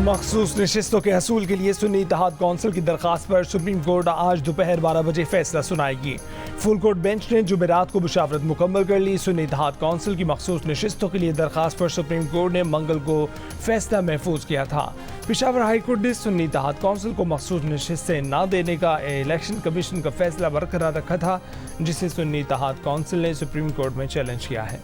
मखसूस नशिस्तों के हसूल के लिए सुन्नी इत्तेहाद कौंसिल की दरख्वास्त पर सुप्रीम कोर्ट आज दोपहर 12 बजे फैसला सुनाएगी। फुल कोर्ट बेंच ने जुमेरात को मुशावरत मुकम्मल कर ली। सुन्नी इत्तेहाद कौंसिल की मखसूस नशिस्तों के लिए दरख्वास्त पर सुप्रीम कोर्ट ने मंगल को फैसला महफूज किया था। पेशावर हाई कोर्ट ने सुन्नी इत्तेहाद कौंसिल को मखसूस नशिस्तें न देने का इलेक्शन कमीशन का फैसला बरकरार रखा था, जिसे सुन्नी इत्तेहाद कौंसिल ने सुप्रीम कोर्ट में चैलेंज किया है।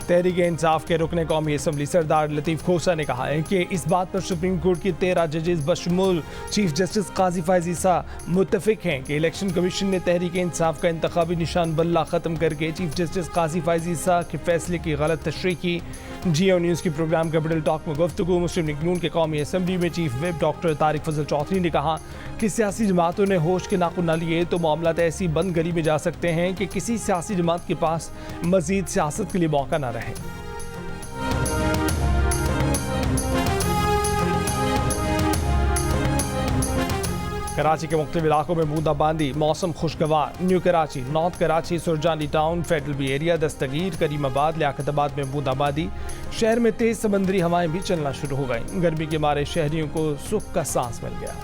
तहरीक इंसाफ के रुकने कौमी असम्बली सरदार लतीफ़ खोसा ने कहा है कि इस बात पर सुप्रीम कोर्ट के 13 जजेस बशमूल चीफ जस्टिस काजी फैज़ ईसा मुत्तफिक हैं कि इलेक्शन कमीशन ने तहरीक इंसाफ का इंतखाबी निशान बल्ला ख़त्म करके चीफ जस्टिस काजी फैज़ ईसा के फैसले की गलत तशरीह की। जियो न्यूज़ की प्रोग्राम कैपिटल टॉक में गुफ्तगू मुस्लिम लीग नून के कौमी असम्बली में चीफ विप डॉक्टर तारिक फजल चौधरी ने कहा कि सियासी जमातों ने होश के नाखुन न लिए तो मामला ऐसी बंद गली में जा सकते हैं कि किसी सियासी जमात के पास मजीद सियासत के लिए मौका न रहे। कराची के मुख्तलिफ इलाकों में बूंदाबांदी, मौसम खुशगवार। New Karachi, north Karachi, Surjani town, federal B area, Dastagir, Karimabad, Liaquatabad में बूंदाबांदी। शहर में तेज समंदरी हवाएं भी चलना शुरू हो गई। गर्मी के मारे शहरियों को सुख का सांस मिल गया।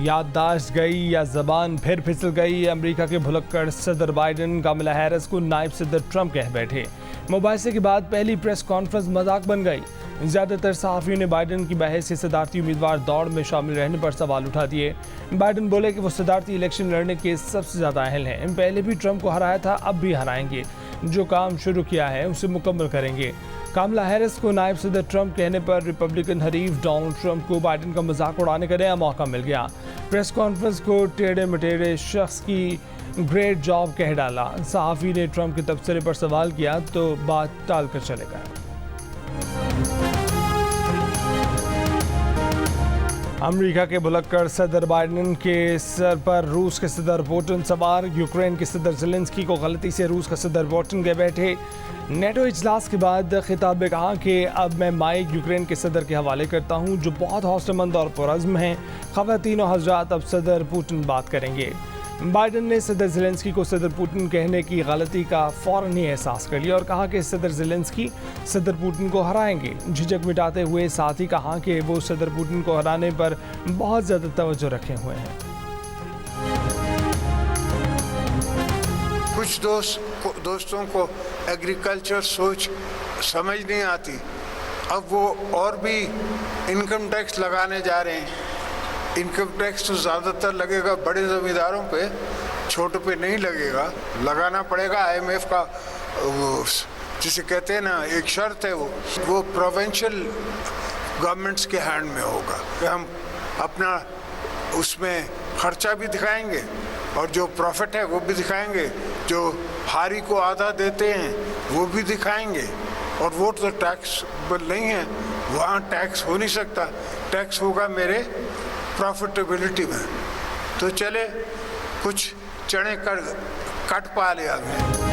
याददाश्त गई या जबान फिर फिसल गई। अमेरिका के भुलक्कड़ सदर बाइडन कमला हैरिस को नायब सदर ट्रंप कह बैठे। मुबाहिसे के बाद पहली प्रेस कॉन्फ्रेंस मजाक बन गई। ज़्यादातर सहाफ़ियों ने बाइडन की बहस से सदारती उम्मीदवार दौड़ में शामिल रहने पर सवाल उठा दिए। बाइडन बोले कि वो सदारती इलेक्शन लड़ने के सबसे ज़्यादा अहल हैं। पहले भी ट्रंप को हराया था, अब भी हराएंगे। जो काम शुरू किया है उसे मुकम्मल करेंगे। कमला हैरिस को नायब सदर ट्रंप कहने पर रिपब्लिकन हरीफ डोनाल्ड ट्रंप को बाइडन का मजाक उड़ाने का नया मौका मिल गया। प्रेस कॉन्फ्रेंस को टेढ़े मटेढ़े शख्स की ग्रेट जॉब कह डाला। सहाफ़ी ने ट्रंप के तबसरे पर सवाल किया तो बात टाल कर चले गए। अमेरिका के भुलक्कड़ सदर बाइडन के सर पर रूस के सदर पुतिन सवार। यूक्रेन के सदर ज़ेलेंस्की को गलती से रूस का सदर पुतिन कह बैठे। नेटो इजलास के बाद खिताब में कहा कि अब मैं माइक यूक्रेन के सदर के हवाले करता हूं, जो बहुत हौसलेमंद और पुरज़्म हैं। ख़वातीन और हज़रात, अब सदर पुतिन बात करेंगे। बाइडन ने सदर ज़ेलेंस्की को सदर पुतिन कहने की गलती का फ़ौरन ही एहसास कर लिया और कहा कि सदर ज़ेलेंस्की सदर पुतिन को हराएंगे। झिझक मिटाते हुए साथ ही कहा कि वो सदर पुतिन को हराने पर बहुत ज़्यादा तवज्जो रखे हुए हैं। कुछ दोस्तों को एग्रीकल्चर सोच समझ नहीं आती। अब वो और भी इनकम टैक्स लगाने जा रहे हैं। इनकम टैक्स तो ज़्यादातर लगेगा बड़े ज़मींदारों पे, छोटों पे नहीं लगेगा। लगाना पड़ेगा। IMF का जिसे कहते हैं ना, एक शर्त है वो प्रोविंशियल गवर्नमेंट्स के हैंड में होगा। हम अपना उसमें खर्चा भी दिखाएंगे और जो प्रॉफिट है वो भी दिखाएंगे। जो हारी को आधा देते हैं वो भी दिखाएंगे। और वो तो टैक्सेबल नहीं है, वहाँ टैक्स हो नहीं सकता। टैक्स होगा मेरे प्रॉफिटेबिलिटी में। तो चले कुछ चढ़े कर कट पा लिया गया।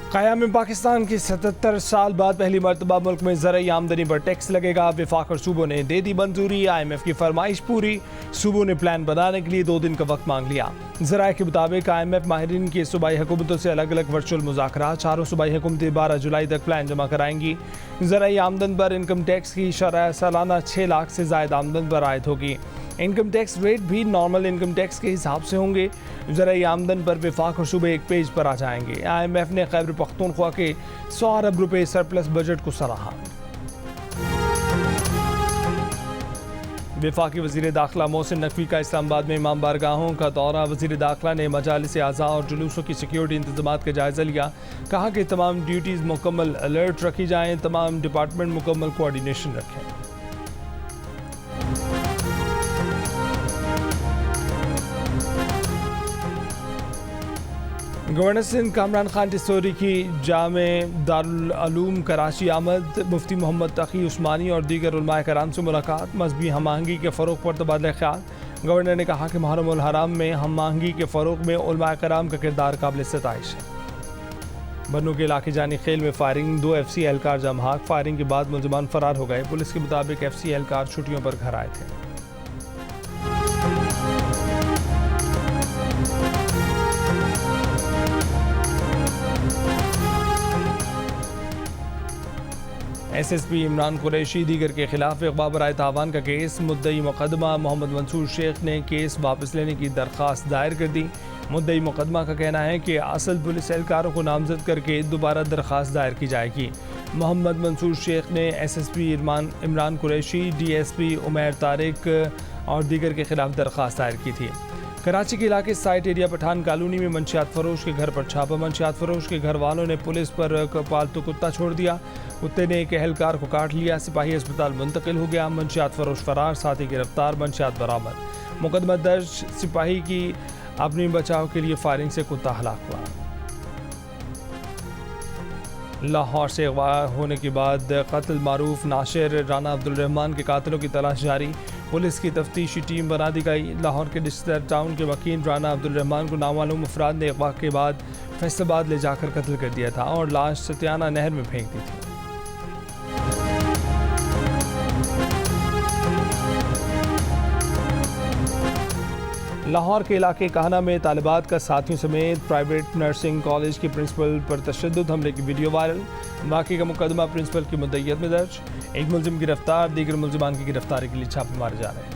क़याम पाकिस्तान की 77 साल बाद पहली मरतबा मुल्क में ज़राई आमदनी पर टैक्स लगेगा। वफाक और सूबों ने दे दी मंजूरी। IMF की फरमाइश पूरी। सूबों ने प्लान बनाने के लिए 2 दिन का वक्त मांग लिया। ज़राए के मुताबिक IMF माहिरीन की सूबाई हुकूमतों से अलग अलग वर्चुअल मुज़ाकरा। चारों सूबाई हुकूमतें 12 जुलाई तक प्लान जमा कराएंगी। ज़राई आमदन पर इनकम टैक्स की शरह सालाना 6 लाख से ज़ायद आमदन पर आयद होगी। इनकम टैक्स रेट भी नॉर्मल इनकम टैक्स के हिसाब से होंगे। ज़राई आमदन पर वफाक और सूबे एक पेज पर आ जाएंगे। IMF ने खैबर पख्तूनख्वा के 100 अरब रुपए सरप्लस बजट को सराहा। वफाकी वज़ीर दाखिला मोहसिन नकवी का इस्लामाबाद में इमाम बारगाहों का दौरा। वज़ीर दाखिला ने मजालिस आज़ा और जुलूसों की सिक्योरिटी इंतजामात का जायज़ा लिया। कहा कि तमाम ड्यूटीज़ मुकम्मल अलर्ट रखी जाएँ, तमाम डिपार्टमेंट मुकम्मल कोऑर्डिनेशन रखें। गवर्नर सिंध कामरान खान टिस्सोरी की जामे दारुल उलूम कराची आमद। मुफ्ती मोहम्मद तकी उस्मानी और दीगर उलमाए कराम से मुलाकात। मजहबी हम आहंगी के फ़रोग़ पर तबादला ख्याल। गवर्नर ने कहा कि मुहर्रम उल हराम में हम आहंगी के फ़रोग़ में उलमाए कराम का किरदार काबिल सताइश है। बन्नू के इलाके जानी खेल में फायरिंग। 2 FC एहलकार जमहाक। फायरिंग के बाद मुलजमान फरार हो गए। पुलिस के मुताबिक FC एहलकार छुट्टियों पर घर आए थे। SSP इमरान कुरैशी दीगर के खिलाफ अगवा बराए तावान का केस। मुद्दई मुकदमा मोहम्मद मंसूर शेख ने केस वापस लेने की दरख्वास्त दायर कर दी। मुद्दई मुकदमा का कहना है कि असल पुलिस एहलकारों को नामजद करके दोबारा दरख्वास्त दायर की जाएगी। मोहम्मद मंसूर शेख ने SSP इमरान कुरैशी, DSP उमैर तारिक और दीगर के खिलाफ दरख्वास्त दायर की थी। कराची के इलाके साइट एरिया पठान कॉलोनी में मंशियात फरोश के घर पर छापा। मंशियात फरोश के घर वालों ने पुलिस पर पालतू कुत्ता छोड़ दिया। कुत्ते ने एक एहलकार को काट लिया। सिपाही अस्पताल मुंतकिल हो गया। मंशियात फरोश फरार, साथी गिरफ्तार, मंशियात बरामद। मुकदमा दर्ज। सिपाही की अपनी बचाव के लिए फायरिंग से कुत्ता हलाक हुआ। लाहौर से अगवा होने के बाद कत्ल मारूफ नासिर राना अब्दुल रहमान के कातिलों की तलाश जारी। पुलिस की तफ्तीशी टीम बना दी गई। लाहौर के डिस्ट्रिक्ट टाउन के वकील राना अब्दुल रहमान को नामालूम अफराद ने अगवा के बाद फैसलाबाद ले जाकर कत्ल कर दिया था और लाश सतियाना नहर में फेंक दी थी। लाहौर के इलाके काहना में तालिबात का साथियों समेत प्राइवेट नर्सिंग कॉलेज के प्रिंसिपल पर तशद्दुद हमले की वीडियो वायरल। वाक़े का मुकदमा प्रिंसिपल की मुद्दईयत में दर्ज। एक मुलजिम गिरफ्तार, दीगर मुलजिमान की गिरफ्तारी के लिए छापे मारे जा रहे हैं।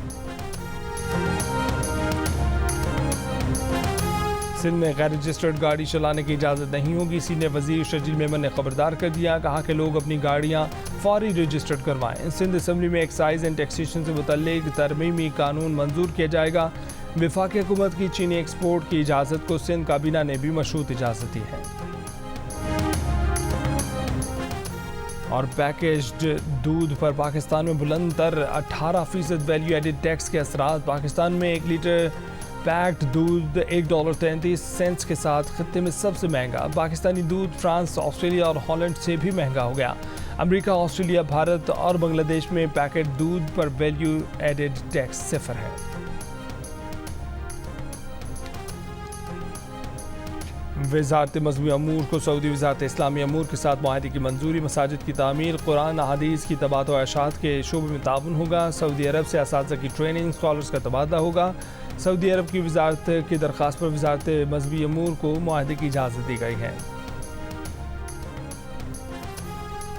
सिंध में गैर रजिस्टर्ड गाड़ी चलाने की इजाज़त नहीं होगी। सीनियर वजीर शजील मेमन ने खबरदार कर दिया। कहा कि लोग अपनी गाड़ियाँ फौरी रजिस्टर्ड करवाएं। सिंध असम्बली में एक्साइज एंड टैक्सेशन से मुतल्लिक तरमीमी कानून मंजूर किया जाएगा। वफाकी हुकूमत की चीनी एक्सपोर्ट की इजाज़त को सिंध काबीना ने भी मशरूत इजाज़त दी है। और पैकेज्ड दूध पर पाकिस्तान में बुलंद तर 18% वैल्यू एडिड टैक्स के असरात। पाकिस्तान में 1 लीटर पैक्ड दूध $1.33 के साथ खत्ते में सबसे महंगा। पाकिस्तानी दूध फ्रांस, ऑस्ट्रेलिया और हॉलैंड से भी महंगा हो गया। अमेरिका, ऑस्ट्रेलिया, भारत और बांग्लादेश में पैकेट दूध पर वैल्यू एडिड टैक्स 0 है। वज़ारत मज़हबी अमूर को सऊदी वज़ारत इस्लामी अमूर के साथ मुआहदे की मंजूरी। मसाजिद की तामीर, कुरान हदीस की तबादला व इरशाद के शोबे में ताउन होगा। सऊदी अरब से असातिज़ा की ट्रेनिंग, स्कॉलर्स का तबादला होगा। सऊदी अरब की वज़ारत की दरख्वास्त पर वज़ारत मज़हबी अमूर को मुआहदे की इजाज़त दी गई है।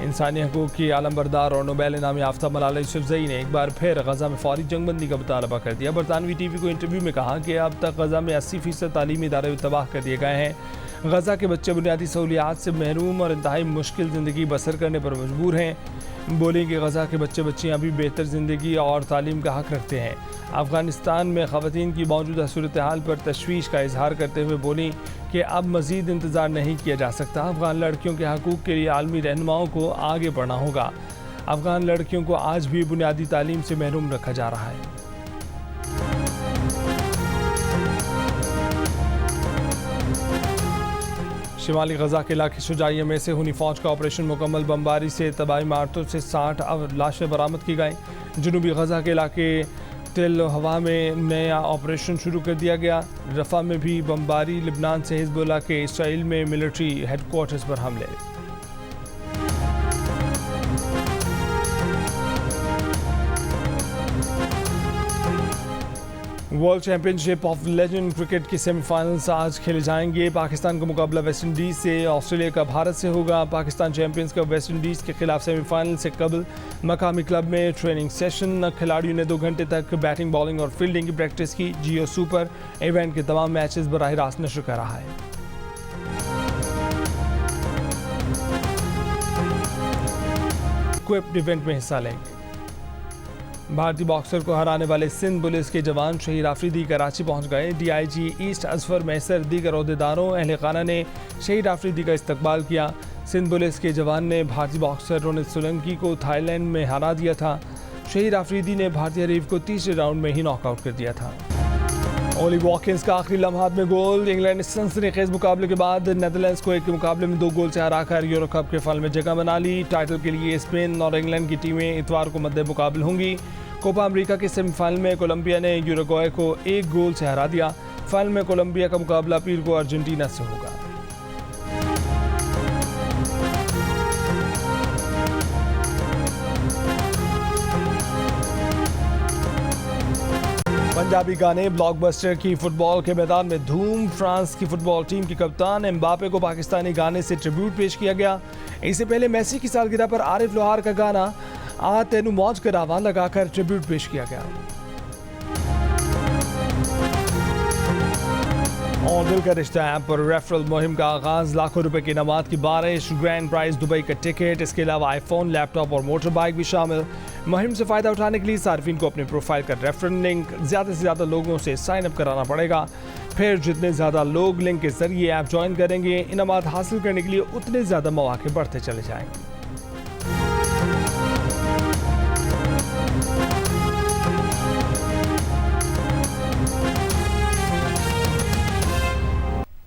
इंसानी हकूक़ की आलम बरदार और नोबेल इनाम याफ्ता मलाला यूसुफ़ज़ई ने एक बार फिर गज़ा में फ़ौरी जंगबंदी का मुतालबा कर दिया। बरतानवी TV को इंटरव्यू में कहा कि अब तक गज़ा में 80% तालीमी इदारे तबाह कर दिए गए हैं। गज़ा के बच्चे बुनियादी सहूलियात से महरूम और इंतहाई मुश्किल ज़िंदगी बसर करने पर मजबूर हैं। बोली कि गज़ा के बच्चे बच्चियाँ भी बेहतर ज़िंदगी और तालीम का हक़ रखते हैं। अफ़गानिस्तान में ख़वातीन की मौजूदा सूरत हाल पर तशवीश का इजहार करते हुए बोली कि अब मज़ीद इंतज़ार नहीं किया जा सकता। अफ़गान लड़कियों के हकूक़ के लिए आलमी रहनुमाओं को आगे बढ़ना होगा। अफ़गान लड़कियों को आज भी बुनियादी तालीम से महरूम रखा जा रहा है। शिमाली गज़ा के इलाके शुजाइया में से हुनी फ़ौज का ऑपरेशन मुकम्मल। बमबारी से तबाही इमारतों से 60 लाशें बरामद की गई। जनूबी गज़ा के इलाके टेल हवा में नया ऑपरेशन शुरू कर दिया गया। रफ़ा में भी बमबारी। लिबनान से हिज़्बुल्लाह के इसराइल में मिलिट्री हेडक्वार्टर्स पर हमले। World championship of legend cricket के सेमीफाइनल्स आज खेले जाएंगे। पाकिस्तान का मुकाबला वेस्ट इंडीज़ से, ऑस्ट्रेलिया का भारत से होगा। पाकिस्तान चैंपियंस का वेस्ट इंडीज़ के खिलाफ सेमीफाइनल से कबल मकामी क्लब में ट्रेनिंग सेशन। खिलाड़ियों ने 2 घंटे तक बैटिंग, बॉलिंग और फील्डिंग की प्रैक्टिस की। जियो सुपर इवेंट के तमाम मैचेस बराह रास्त नशर कर रहा है। क्विप्ड इवेंट में हिस्सा लेंगे। भारतीय बॉक्सर को हराने वाले सिंध पुलिस के जवान शहीद आफरीदी कराची पहुंच गए। DIG ईस्ट असफर मैसर दीगर अहदेदारों अहले खाना ने शहीद आफरीदी का इस्तकबाल किया। सिंध पुलिस के जवान ने भारतीय बॉक्सर रोनित सोलंकी को थाईलैंड में हरा दिया था। शहीद आफरीदी ने भारतीय हरीफ को तीसरे राउंड में ही नॉकआउट कर दिया था। ओली वॉकिंस का आखिरी लम्हात में गोल। इंग्लैंड ने सनसनीखेज मुकाबले के बाद नेदरलैंड्स को 1 के मुकाबले में 2 गोल से हराकर यूरो कप के फाइनल में जगह बना ली। टाइटल के लिए स्पेन और इंग्लैंड की टीमें इतवार को मद्दे मुकाबले होंगी। कोपा अमेरिका के सेमीफाइनल में कोलंबिया ने यूरुग्वे को 1 गोल से हरा दिया। फाइनल में कोलंबिया का मुकाबला पीर को अर्जेंटीना से होगा। पंजाबी गाने, ब्लॉकबस्टर की फुटबॉल के मैदान में धूम। फ्रांस की फुटबॉल टीम के कप्तान एम्बापे को पाकिस्तानी गाने से ट्रिब्यूट पेश किया गया। इससे पहले मेसी की सालगिरह पर आरिफ लोहार का गाना आ तेनू मौज करावा लगाकर ट्रिब्यूट पेश किया गया। और दिल का रिश्ता ऐप पर रेफरल मुहिम का आगाज। लाखों रुपए की इनामात की बारिश, ग्रैंड प्राइज दुबई का टिकट, इसके अलावा आईफोन, लैपटॉप और मोटर बाइक भी शामिल। मुहिम से फ़ायदा उठाने के लिए सार्फिन को अपने प्रोफाइल का रेफरल लिंक ज़्यादा से ज़्यादा लोगों से साइन अप कराना पड़ेगा। फिर जितने ज़्यादा लोग लिंक के जरिए ऐप ज्वाइन करेंगे, इनामात हासिल करने के लिए उतने ज़्यादा मौके बढ़ते चले जाएंगे।